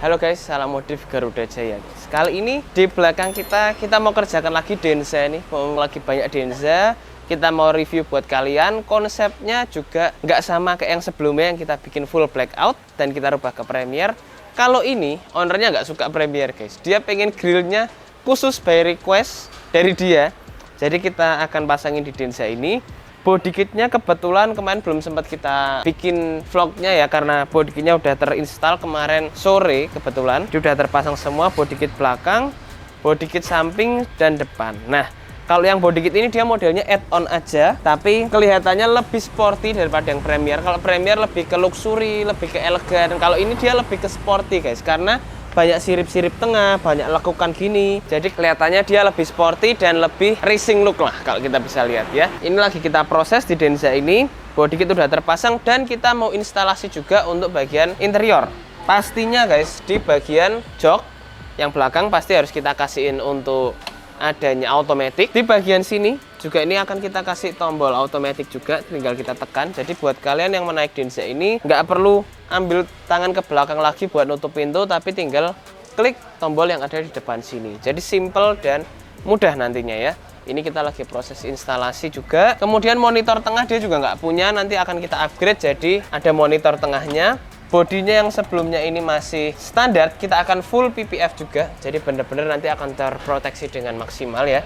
Halo guys, salam modif Garuda Jaya guys. Kali ini di belakang kita mau kerjakan lagi Denza nih. Lagi banyak Denza. Kita mau review buat kalian. Konsepnya juga nggak sama kayak yang sebelumnya yang kita bikin full blackout dan kita rubah ke Premiere. Kalau ini ownernya nggak suka Premiere guys. Dia pengen grillnya khusus by request dari dia. Jadi kita akan pasangin di Denza ini. Body kitnya kebetulan kemarin belum sempat kita bikin vlognya ya, karena body kitnya udah terinstall kemarin sore kebetulan. Dia udah terpasang semua, body kit belakang, body kit samping dan depan. Nah, kalau yang body kit ini dia modelnya add-on aja, tapi kelihatannya lebih sporty daripada yang Premiere. Kalau Premiere lebih ke luxury, lebih ke elegan. Kalau ini dia lebih ke sporty guys, karena banyak sirip-sirip tengah, banyak lekukan gini. Jadi kelihatannya dia lebih sporty dan lebih racing look lah kalau kita bisa lihat ya. Ini lagi kita proses di Denza ini. Body kit udah terpasang dan kita mau instalasi juga untuk bagian interior. Pastinya guys, di bagian jok yang belakang pasti harus kita kasihin untuk adanya automatic. Di bagian sini juga ini akan kita kasih tombol automatic juga, tinggal kita tekan. Jadi buat kalian yang menaik Denza ini nggak perlu ambil tangan ke belakang lagi buat nutup pintu, tapi tinggal klik tombol yang ada di depan sini. Jadi simple dan mudah nantinya ya. Ini kita lagi proses instalasi juga. Kemudian monitor tengah dia juga nggak punya, nanti akan kita upgrade jadi ada monitor tengahnya. Bodinya yang sebelumnya ini masih standar, kita akan full PPF juga. Jadi benar-benar nanti akan terproteksi dengan maksimal ya.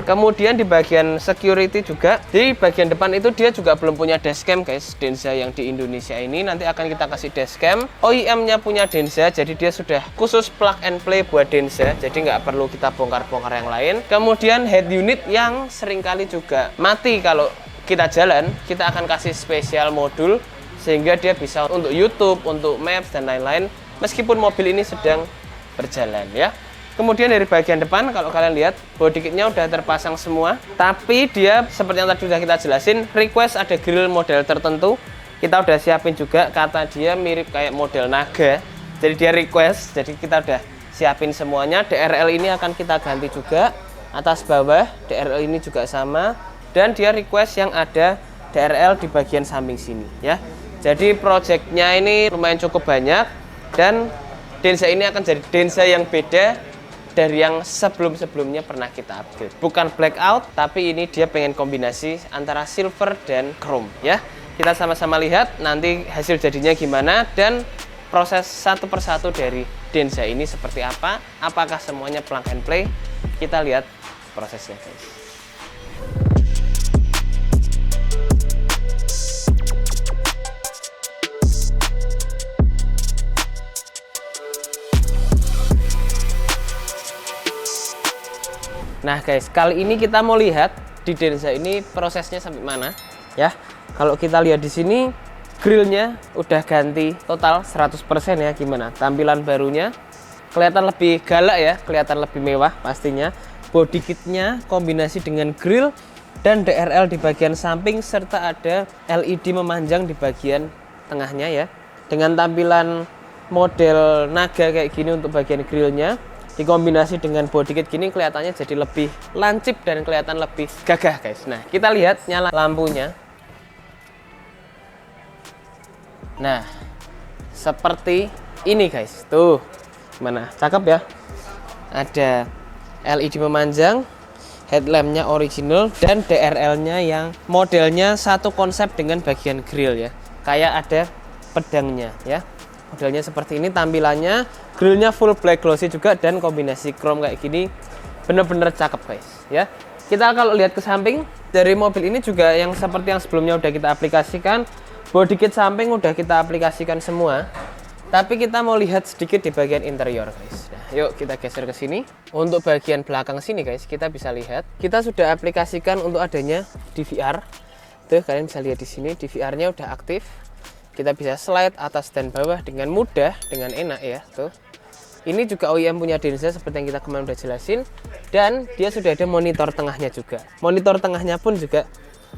Kemudian di bagian security juga, di bagian depan itu dia juga belum punya dashcam guys. Denza yang di Indonesia ini nanti akan kita kasih dashcam. OEM-nya punya Denza, jadi dia sudah khusus plug and play buat Denza. Jadi nggak perlu kita bongkar-bongkar yang lain. Kemudian head unit yang seringkali juga mati kalau kita jalan, kita akan kasih spesial modul sehingga dia bisa untuk YouTube, untuk Maps dan lain-lain meskipun mobil ini sedang berjalan ya. Kemudian dari bagian depan kalau kalian lihat body kitnya udah terpasang semua, tapi dia seperti yang tadi sudah kita jelasin, request ada grill model tertentu. Kita udah siapin juga, kata dia mirip kayak model Naga. Jadi dia request, jadi kita udah siapin semuanya. DRL ini akan kita ganti juga atas bawah, DRL ini juga sama, dan dia request yang ada DRL di bagian samping sini ya. Jadi projectnya ini lumayan cukup banyak dan Denza ini akan jadi Denza yang beda dari yang sebelum-sebelumnya pernah kita upgrade. Bukan blackout, tapi ini dia pengen kombinasi antara silver dan chrome ya. Kita sama-sama lihat nanti hasil jadinya gimana dan proses satu persatu dari Denza ini seperti apa. Apakah semuanya plug and play? Kita lihat prosesnya guys. Nah guys, kali ini kita mau lihat di Denza ini prosesnya sampai mana ya. Kalau kita lihat di sini grillnya udah ganti total 100% ya. Gimana tampilan barunya? Kelihatan lebih galak ya, kelihatan lebih mewah pastinya. Body kitnya kombinasi dengan grill dan DRL di bagian samping serta ada LED memanjang di bagian tengahnya ya. Dengan tampilan model Naga kayak gini untuk bagian grillnya, dikombinasi dengan body kit gini kelihatannya jadi lebih lancip dan kelihatan lebih gagah guys. Nah kita lihat nyala lampunya. Nah seperti ini guys, tuh gimana, cakep ya. Ada LED memanjang, headlampnya original dan DRL nya yang modelnya satu konsep dengan bagian grill ya, kayak ada pedangnya ya. Modelnya seperti ini tampilannya, grillnya full black glossy juga dan kombinasi chrome kayak gini, bener-bener cakep guys ya. Kita kalau lihat ke samping dari mobil ini juga yang seperti yang sebelumnya udah kita aplikasikan, body kit samping udah kita aplikasikan semua, tapi kita mau lihat sedikit di bagian interior guys. Nah, yuk kita geser ke sini. Untuk bagian belakang sini guys, kita bisa lihat kita sudah aplikasikan untuk adanya DVR. Tuh kalian bisa lihat di sini DVR-nya udah aktif. Kita bisa slide atas dan bawah dengan mudah, dengan enak ya. Tuh. Ini juga OEM punya Denza seperti yang kita kemarin udah jelasin, dan dia sudah ada monitor tengahnya juga. Monitor tengahnya pun juga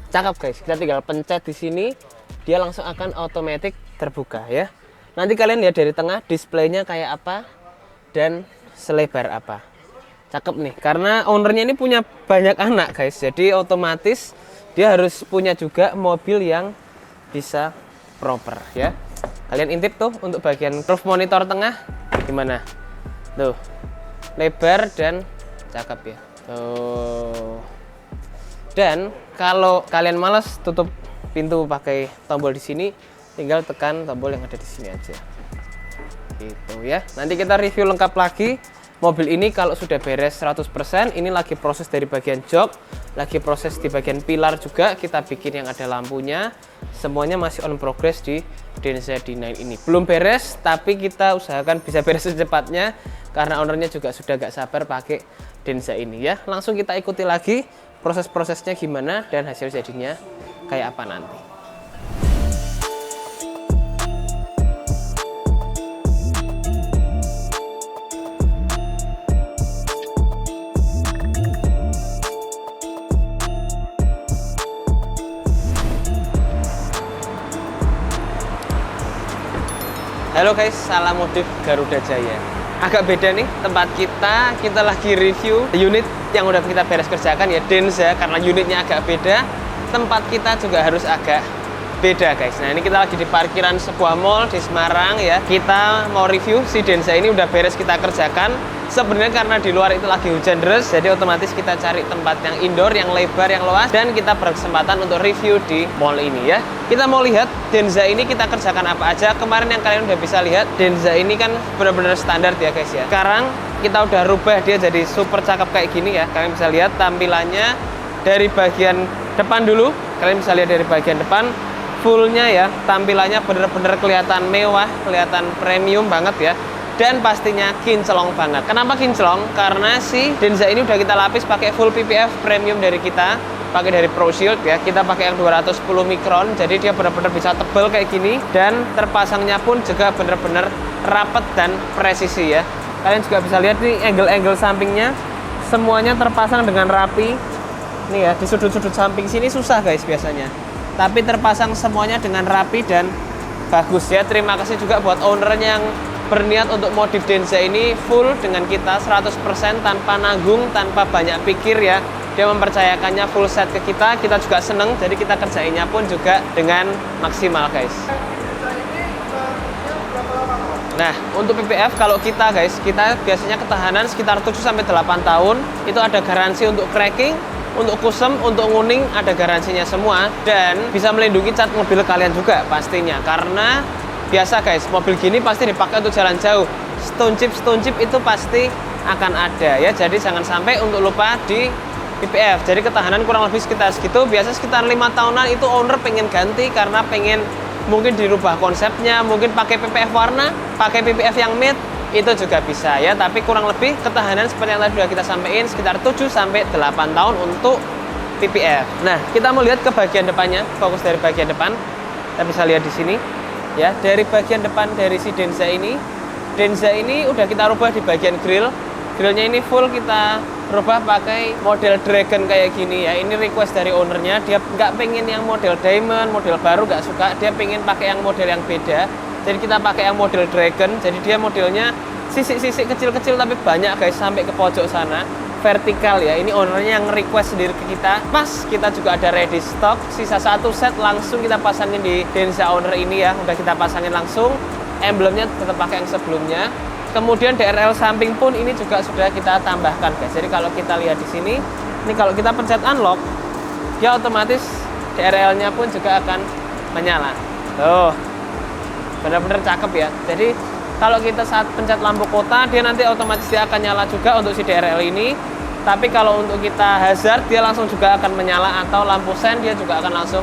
cakep guys. Kita tinggal pencet di sini, dia langsung akan otomatis terbuka ya. Nanti kalian lihat dari tengah displaynya kayak apa dan selebar apa. Cakep nih, karena ownernya ini punya banyak anak guys, jadi otomatis dia harus punya juga mobil yang bisa proper ya. Kalian intip tuh untuk bagian roof monitor tengah Gimana? Tuh, lebar dan cakep ya. Tuh. Dan kalau kalian males tutup pintu pakai tombol di sini, tinggal tekan tombol yang ada di sini aja. Gitu ya. Nanti kita review lengkap lagi. Mobil ini kalau sudah beres 100%, ini lagi proses dari bagian jok, lagi proses di bagian pilar juga, kita bikin yang ada lampunya. Semuanya masih on progress di Denza D9 ini. Belum beres, tapi kita usahakan bisa beres secepatnya, karena ownernya juga sudah gak sabar pakai Denza ini ya. Langsung kita ikuti lagi proses-prosesnya gimana dan hasil jadinya kayak apa nanti. Halo guys, salam modif Garuda Jaya. Agak beda nih tempat kita lagi review unit yang udah kita beres kerjakan ya, Denza. Karena unitnya agak beda, tempat kita juga harus agak beda guys. Nah, ini kita lagi di parkiran sebuah mall di Semarang ya. Kita mau review si Denza ini udah beres kita kerjakan. Sebenarnya karena di luar itu lagi hujan deras, jadi otomatis kita cari tempat yang indoor, yang lebar, yang luas, dan kita berkesempatan untuk review di mall ini ya. Kita mau lihat Denza ini kita kerjakan apa aja. Kemarin yang kalian udah bisa lihat, Denza ini kan benar-benar standar ya guys ya. Sekarang kita udah rubah dia jadi super cakep kayak gini ya. Kalian bisa lihat tampilannya dari bagian depan dulu. Kalian bisa lihat dari bagian depan fullnya ya, tampilannya bener-bener kelihatan mewah, kelihatan premium banget ya. Dan pastinya kinclong banget. Kenapa kinclong? Karena si Denza ini udah kita lapis pakai full PPF premium dari kita, pakai dari Pro Shield ya. Kita pakai yang 210 mikron, jadi dia benar-benar bisa tebal kayak gini, dan terpasangnya pun juga benar-benar rapet dan presisi ya. Kalian juga bisa lihat nih angle-angle sampingnya, semuanya terpasang dengan rapi. Nih ya, di sudut-sudut samping sini susah guys biasanya, tapi terpasang semuanya dengan rapi dan bagus ya. Terima kasih juga buat ownernya yang berniat untuk modif Denza ini full dengan kita 100% tanpa nanggung, tanpa banyak pikir ya. Dia mempercayakannya full set ke kita juga seneng, jadi kita kerjainnya pun juga dengan maksimal guys. Nah, untuk PPF kalau kita guys, kita biasanya ketahanan sekitar 7-8 tahun. Itu ada garansi untuk cracking, untuk kusem, untuk nguning, ada garansinya semua. Dan bisa melindungi cat mobil kalian juga pastinya, karena biasa guys, mobil gini pasti dipakai untuk jalan jauh. Stone chip itu pasti akan ada ya. Jadi jangan sampai untuk lupa di PPF. Jadi ketahanan kurang lebih sekitar segitu. Biasa sekitar 5 tahunan itu owner pengen ganti karena pengen mungkin dirubah konsepnya, mungkin pakai PPF warna, pakai PPF yang matte, itu juga bisa ya. Tapi kurang lebih ketahanan seperti yang tadi sudah kita sampaikan sekitar 7-8 tahun untuk PPF. Nah, kita mau lihat ke bagian depannya, fokus dari bagian depan. Kita bisa lihat di sini. Ya, dari bagian depan dari si Denza ini udah kita rubah di bagian grill. Grillnya ini full kita rubah pakai model dragon kayak gini ya. Ini request dari ownernya, dia nggak pengen yang model diamond, model baru nggak suka, dia pengen pakai yang model yang beda. Jadi kita pakai yang model dragon. Jadi dia modelnya sisik-sisik kecil-kecil tapi banyak guys, sampai ke pojok sana, vertikal ya. Ini ownernya yang request sendiri ke kita. Pas kita juga ada ready stock, sisa 1 set langsung kita pasangin di Denza owner ini ya. Udah kita pasangin langsung, emblemnya tetap pakai yang sebelumnya. Kemudian DRL samping pun ini juga sudah kita tambahkan guys. Jadi kalau kita lihat di sini, ini kalau kita pencet unlock, dia otomatis DRL-nya pun juga akan menyala. Tuh, benar-benar cakep ya. Jadi kalau kita saat pencet lampu kota, dia nanti otomatis dia akan nyala juga untuk si DRL ini. Tapi kalau untuk kita hazard, dia langsung juga akan menyala, atau lampu sen dia juga akan langsung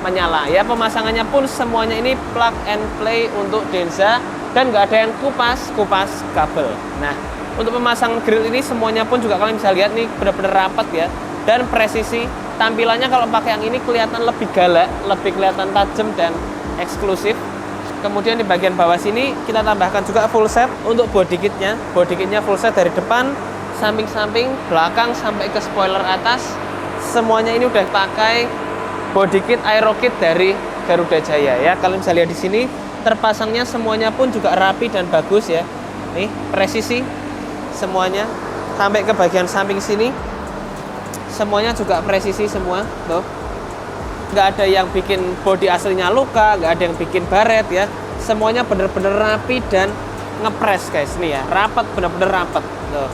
menyala. Ya, pemasangannya pun semuanya ini plug and play untuk Denza, dan nggak ada yang kupas kabel. Nah, untuk pemasang grill ini semuanya pun juga kalian bisa lihat nih benar-benar rapat ya, dan presisi. Tampilannya kalau pakai yang ini kelihatan lebih galak, lebih kelihatan tajam dan eksklusif. Kemudian di bagian bawah sini kita tambahkan juga full set untuk body kitnya. Body kitnya full set dari depan, samping-samping, belakang sampai ke spoiler atas. Semuanya ini udah pakai body kit aero kit dari Garuda Jaya ya. Kalian bisa lihat di sini terpasangnya semuanya pun juga rapi dan bagus ya. Nih, presisi semuanya sampai ke bagian samping sini. Semuanya juga presisi semua, tuh. Nggak ada yang bikin bodi aslinya luka, nggak ada yang bikin baret ya. Semuanya bener-bener rapi dan ngepres guys, nih ya, rapat, bener-bener rapat tuh.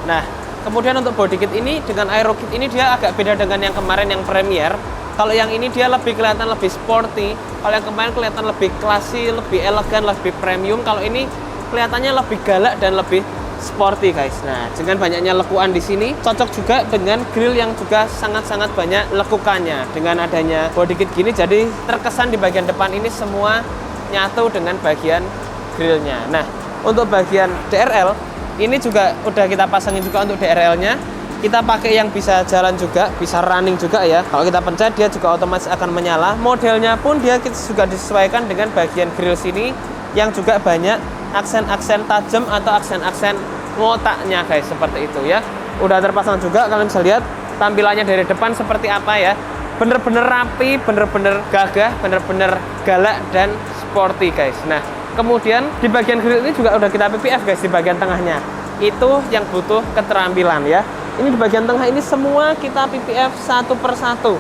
Nah, kemudian untuk body kit ini dengan aero kit ini dia agak beda dengan yang kemarin yang Premier. Kalau yang ini dia lebih kelihatan lebih sporty, kalau yang kemarin kelihatan lebih classy, lebih elegan, lebih premium. Kalau ini kelihatannya lebih galak dan lebih sporty guys. Nah, dengan banyaknya lekukan di sini cocok juga dengan grill yang juga sangat-sangat banyak lekukannya. Dengan adanya body kit gini, jadi terkesan di bagian depan ini semua nyatu dengan bagian grillnya. Nah, untuk bagian DRL ini juga udah kita pasangin juga untuk DRL-nya. Kita pakai yang bisa jalan juga, bisa running juga ya. Kalau kita pencet dia juga otomatis akan menyala. Modelnya pun dia juga disesuaikan dengan bagian grill sini yang juga banyak aksen-aksen tajam atau aksen-aksen ngotaknya guys, seperti itu ya. Udah terpasang juga, kalian bisa lihat tampilannya dari depan seperti apa ya. Bener-bener rapi, bener-bener gagah, bener-bener galak dan sporty guys. Nah, kemudian di bagian grill ini juga udah kita PPF guys di bagian tengahnya. Itu yang butuh keterampilan ya. Ini di bagian tengah ini semua kita PPF satu persatu.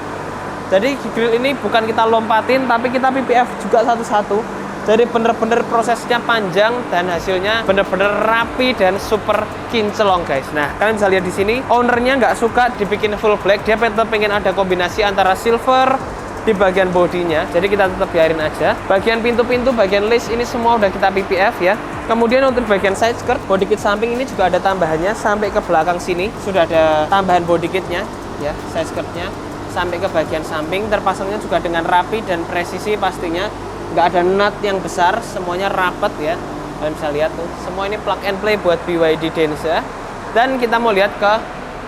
Jadi grill ini bukan kita lompatin, tapi kita PPF juga satu-satu. Jadi bener-bener prosesnya panjang dan hasilnya bener-bener rapi dan super kinclong guys. Nah, kalian bisa lihat di sini, ownernya nggak suka dibikin full black. Dia tetap pengen ada kombinasi antara silver di bagian bodinya. Jadi kita tetap biarin aja. Bagian pintu-pintu, bagian lace ini semua udah kita PPF ya. Kemudian untuk bagian side skirt, body kit samping ini juga ada tambahannya sampai ke belakang sini. Sudah ada tambahan body kitnya ya, side skirtnya sampai ke bagian samping. Terpasangnya juga dengan rapi dan presisi pastinya. Nggak ada nut yang besar, semuanya rapat ya. Kalian bisa lihat tuh, semua ini plug and play buat BYD Denza. Dan kita mau lihat ke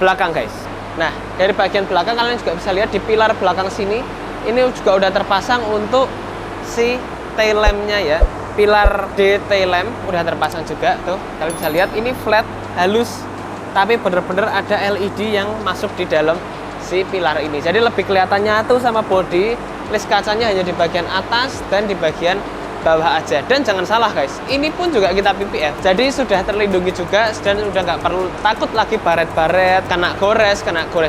belakang guys. Nah, dari bagian belakang kalian juga bisa lihat di pilar belakang sini, ini juga udah terpasang untuk si tail lamp-nya ya. Pilar D tail lamp udah terpasang juga tuh. Kalian bisa lihat ini flat, halus, tapi bener-bener ada LED yang masuk di dalam si pilar ini. Jadi lebih kelihatan nyatu sama body. List kacanya hanya di bagian atas dan di bagian bawah aja. Dan jangan salah guys, ini pun juga kita PPF. Jadi sudah terlindungi juga dan udah nggak perlu takut lagi baret-baret, kena gores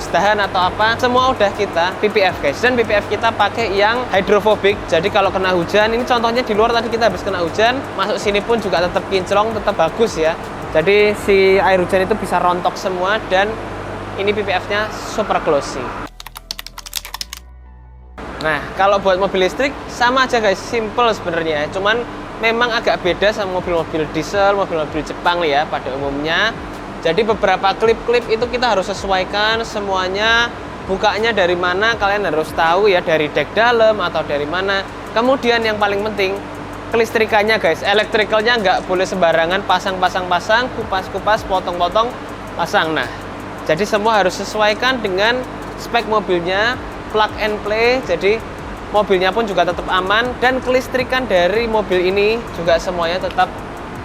dahan atau apa. Semua udah kita PPF guys. Dan PPF kita pakai yang hydrophobic. Jadi kalau kena hujan, ini contohnya di luar tadi kita habis kena hujan, masuk sini pun juga tetap kinclong, tetap bagus ya. Jadi si air hujan itu bisa rontok semua dan ini PPF-nya super glossy. Nah, kalau buat mobil listrik sama aja guys, simple sebenarnya. Cuman memang agak beda sama mobil-mobil diesel, mobil-mobil Jepang ya pada umumnya. Jadi beberapa klip-klip itu kita harus sesuaikan semuanya. Bukanya dari mana kalian harus tahu ya, dari dek dalam atau dari mana. Kemudian yang paling penting kelistrikannya guys, elektrikalnya nggak boleh sembarangan pasang, kupas-kupas, potong-potong, pasang. Nah, jadi semua harus sesuaikan dengan spek mobilnya. Plug and play, jadi mobilnya pun juga tetap aman dan kelistrikan dari mobil ini juga semuanya tetap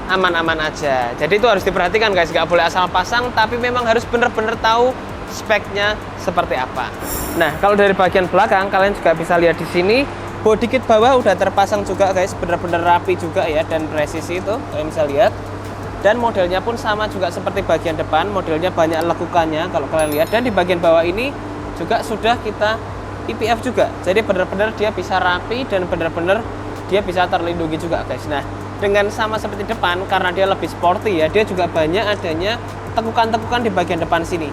aman-aman aja. Jadi itu harus diperhatikan guys, nggak boleh asal pasang, tapi memang harus bener-bener tahu speknya seperti apa. Nah, kalau dari bagian belakang kalian juga bisa lihat di sini, body kit bawah udah terpasang juga guys, bener-bener rapi juga ya dan presisi itu kalian bisa lihat. Dan modelnya pun sama juga seperti bagian depan, modelnya banyak lekukannya kalau kalian lihat. Dan di bagian bawah ini juga sudah kita PPF juga, jadi benar-benar dia bisa rapi dan benar-benar dia bisa terlindungi juga guys. Nah, dengan sama seperti depan, karena dia lebih sporty ya, dia juga banyak adanya tekukan-tekukan di bagian depan sini.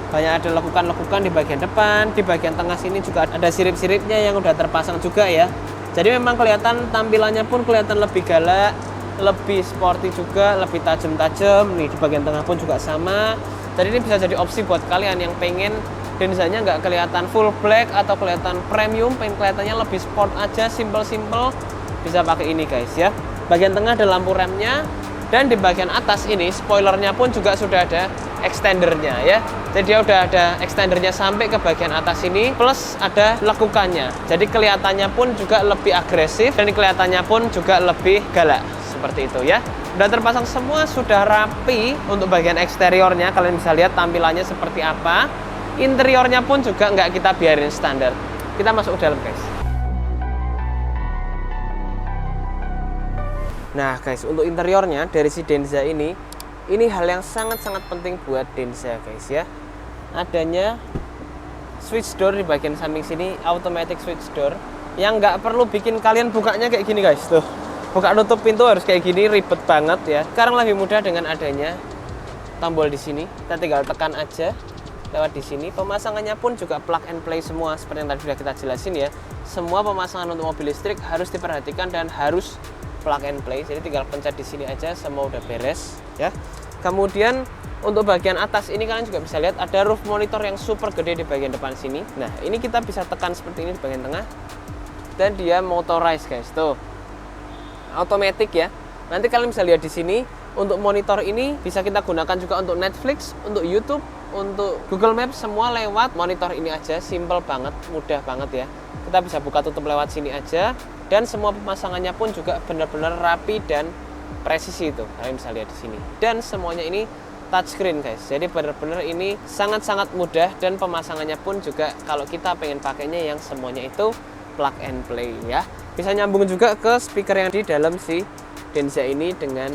Banyak ada lekukan-lekukan di bagian depan, di bagian tengah sini juga ada sirip-siripnya yang udah terpasang juga ya. Jadi memang kelihatan tampilannya pun kelihatan lebih galak, lebih sporty juga, lebih tajam-tajam. Nih di bagian tengah pun juga sama. Jadi ini bisa jadi opsi buat kalian yang pengen Denzanya nggak kelihatan full black atau kelihatan premium, pengen kelihatannya lebih sport aja, simple-simple, bisa pakai ini guys ya. Bagian tengah ada lampu remnya dan di bagian atas ini spoilernya pun juga sudah ada extendernya ya. Jadi dia udah ada extendernya sampai ke bagian atas ini, plus ada lekukannya. Jadi kelihatannya pun juga lebih agresif dan kelihatannya pun juga lebih galak seperti itu ya. Udah terpasang semua, sudah rapi. Untuk bagian eksteriornya kalian bisa lihat tampilannya seperti apa. Interiornya pun juga nggak kita biarin standar. Kita masuk ke dalam guys. Nah guys, untuk interiornya dari si Denza ini hal yang sangat-sangat penting buat Denza guys ya. Adanya switch door di bagian samping sini, automatic switch door, yang nggak perlu bikin kalian bukanya kayak gini guys tuh. buka nutup pintu harus kayak gini, ribet banget ya. Sekarang lebih mudah dengan adanya tombol di sini. Kita tinggal tekan aja lewat di sini. Pemasangannya pun juga plug and play semua seperti yang tadi sudah kita jelasin ya. Semua pemasangan untuk mobil listrik harus diperhatikan dan harus plug and play. Jadi tinggal pencet di sini aja, semua udah beres ya. Kemudian untuk bagian atas ini kalian juga bisa lihat ada roof monitor yang super gede di bagian depan sini. Nah, ini kita bisa tekan seperti ini di bagian tengah. Dan dia motorized guys, tuh. Automatic ya. Nanti kalian bisa lihat di sini untuk monitor ini bisa kita gunakan juga untuk Netflix, untuk YouTube, untuk Google Maps, semua lewat monitor ini aja. Simple banget, mudah banget ya. Kita bisa buka tutup lewat sini aja. Dan semua pemasangannya pun juga benar-benar rapi dan presisi itu. Kalian bisa lihat di sini. Dan semuanya ini touchscreen guys, jadi benar-benar ini sangat-sangat mudah dan pemasangannya pun juga kalau kita pengen pakainya yang semuanya itu plug and play ya. Bisa nyambung juga ke speaker yang di dalam si Denza ini dengan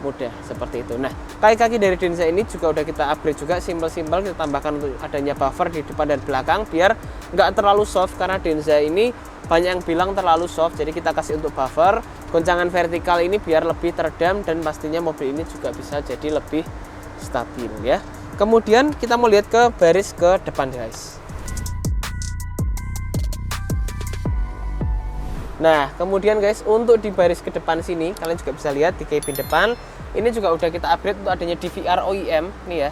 mudah seperti itu. Nah, kaki-kaki dari Denza ini juga udah kita upgrade juga, simpel-simpel kita tambahkan untuk adanya buffer di depan dan belakang biar nggak terlalu soft, karena Denza ini banyak yang bilang terlalu soft, jadi kita kasih untuk buffer. Goncangan vertikal ini biar lebih teredam dan pastinya mobil ini juga bisa jadi lebih stabil ya. Kemudian kita mau lihat ke baris ke depan guys. Nah, kemudian guys, untuk di baris ke depan sini kalian juga bisa lihat di cabin depan ini juga udah kita upgrade untuk adanya DVR OEM nih ya,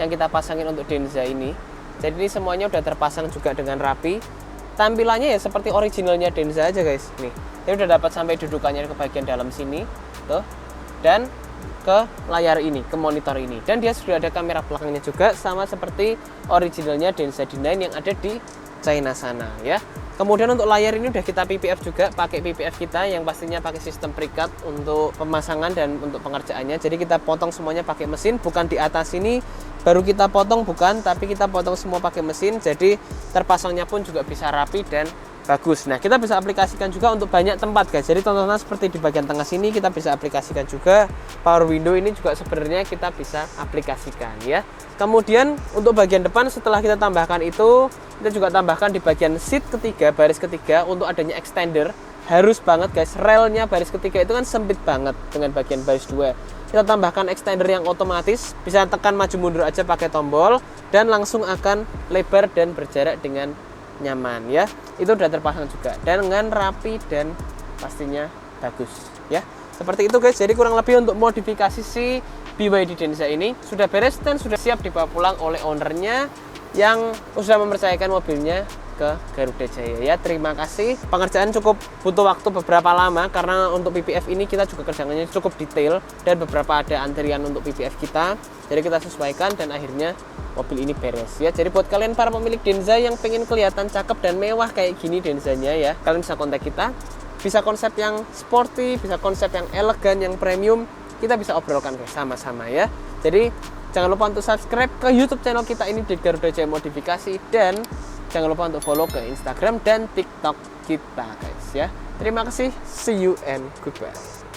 yang kita pasangin untuk Denza ini. Jadi ini semuanya udah terpasang juga dengan rapi. Tampilannya ya seperti originalnya Denza aja guys. Nih, ini udah dapat sampai dudukannya ke bagian dalam sini tuh. Dan ke layar ini, ke monitor ini, dan dia sudah ada kamera belakangnya juga sama seperti originalnya Denza D9 yang ada di China sana ya. Kemudian untuk layar ini udah kita PPF juga, pakai PPF kita yang pastinya pakai sistem pre-cut untuk pemasangan dan untuk pengerjaannya. Jadi kita potong semuanya pakai mesin, bukan di atas ini baru kita potong, bukan, tapi kita potong semua pakai mesin. Jadi terpasangnya pun juga bisa rapi dan bagus. Nah, kita bisa aplikasikan juga untuk banyak tempat guys. Jadi tontonan seperti di bagian tengah sini kita bisa aplikasikan juga. Power window ini juga sebenarnya kita bisa aplikasikan ya. Kemudian untuk bagian depan setelah kita tambahkan itu, kita juga tambahkan di bagian seat ketiga, baris ketiga untuk adanya extender. Harus banget guys, relnya baris ketiga itu kan sempit banget dengan bagian baris 2. Kita tambahkan extender yang otomatis, bisa tekan maju mundur aja pakai tombol dan langsung akan lebar dan berjarak dengan nyaman ya. Itu udah terpasang juga dan dengan rapi dan pastinya bagus ya. Seperti itu guys. Jadi kurang lebih untuk modifikasi si BYD Denza ini sudah beres dan sudah siap dibawa pulang oleh ownernya yang sudah mempercayakan mobilnya ke Garuda Jaya ya. Terima kasih. Pengerjaan cukup butuh waktu beberapa lama karena untuk PPF ini kita juga kerjanya cukup detail dan beberapa ada antrian untuk PPF kita. Jadi kita sesuaikan dan akhirnya mobil ini beres ya. Jadi buat kalian para pemilik Denza yang pengen kelihatan cakep dan mewah kayak gini Denzanya ya, kalian bisa kontak kita. Bisa konsep yang sporty, bisa konsep yang elegan, yang premium, kita bisa obrolkan sama-sama ya. Jadi jangan lupa untuk subscribe ke YouTube channel kita ini di Garuda Jaya Modifikasi dan jangan lupa untuk follow ke Instagram dan TikTok kita guys ya. Terima kasih, see you and goodbye.